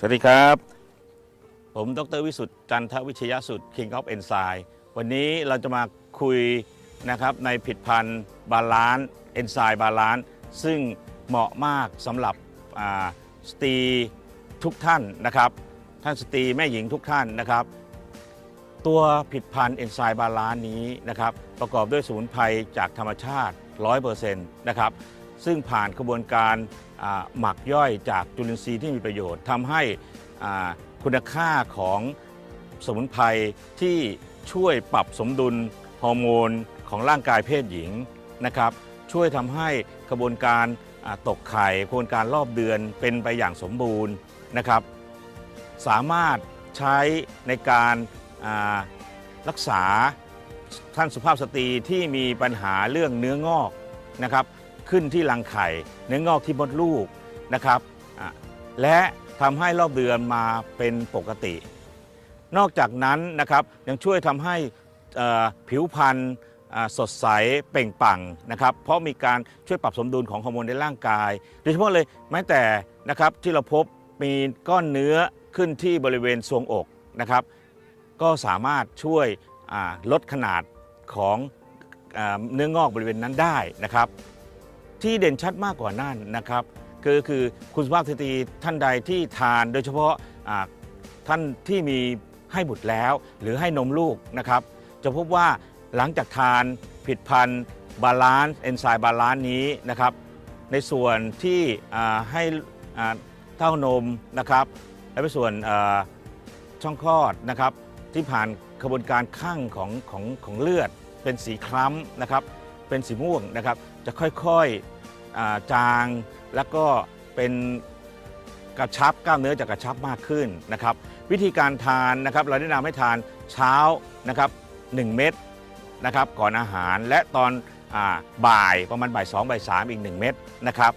วัสดีครับผมดร.วิสุทธิ์จันทวิชยสุทธิ์ King of Enzyme วันนี้เราจะมาคุยนะครับในผลิตภัณฑ์บาลานซ์เอนไซม์บาลานซ์ซึ่งเหมาะมากสำหรับสตรีทุกท่านนะครับท่านสตรีแม่หญิงทุกท่านนะครับตัวผลิตภัณฑ์เอนไซม์บาลานซ์นี้นะครับประกอบด้วยสมุนไพรจากธรรมชาติ 100% นะครับซึ่งผ่านกระบวนการหมักย่อยจากจุลินทรีย์ที่มีประโยชน์ทำให้คุณค่าของสมุนไพรที่ช่วยปรับสมดุลฮอร์โมนของร่างกายเพศหญิงนะครับช่วยทำให้กระบวนการตกไข่กระบวนการรอบเดือนเป็นไปอย่างสมบูรณ์นะครับสามารถใช้ในการรักษาท่านสุภาพสตรีที่มีปัญหาเรื่องเนื้องอกนะครับขึ้นที่รังไข่เนื้องอกที่มดลูกนะครับและทำให้รอบเดือนมาเป็นปกตินอกจากนั้นนะครับยังช่วยทำให้ผิวพรรณสดใสเปล่งปลั่งนะครับเพราะมีการช่วยปรับสมดุลของฮอร์โมนในร่างกายโดยเฉพาะเลยแม้แต่นะครับที่เราพบมีก้อนเนื้อขึ้นที่บริเวณทรวงอกนะครับก็สามารถช่วยลดขนาดของเนื้องอกบริเวณนั้นได้นะครับที่เด่นชัดมากกว่านั้นนะครับคือคุณสุภาพสตรีท่านใดที่ทานโดยเฉพาะท่านที่มีให้บุตรแล้วหรือให้นมลูกนะครับจะพบว่าหลังจากทานผลิตภัณฑ์บาลานซ์เอนไซม์บาลานซ์นี้นะครับในส่วนที่ให้เต้านมนะครับและในส่วนช่องคลอดนะครับที่ผ่านกระบวนการคั่งของเลือดเป็นสีคล้ำนะครับเป็นสีม่วงนะครับจะค่อยๆจางแล้วก็เป็นกระชับกล้ามเนื้อจะกระชับมากขึ้นนะครับวิธีการทานนะครับเราแนะนำให้ทานเช้านะครับ1 เม็ดนะครับก่อนอาหารและตอนบ่ายประมาณบ่าย2บ่าย3อีก1 เม็ดนะครับ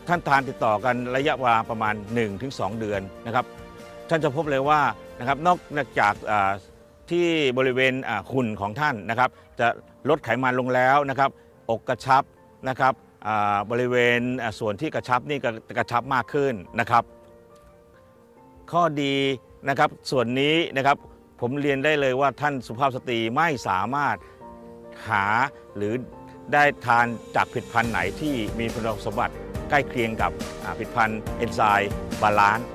ท่านทานติดต่อกันระยะเวลาประมาณ 1-2 เดือนนะครับท่านจะพบเลยว่านะครับนอกจากที่บริเวณหุ่นของท่านนะครับจะลดไขมันลงแล้วนะครับอกกระชับนะครับบริเวณส่วนที่กระชับนี่ก็กระชับมากขึ้นนะครับข้อดีนะครับส่วนนี้นะครับผมเรียนได้เลยว่าท่านสุภาพสตรีไม่สามารถหาหรือได้ทานจากผลิตภัณฑ์ไหนที่มีคุณสมบัติใกล้เคียงกับผลิตภัณฑ์เอนไซม์บาลานซ์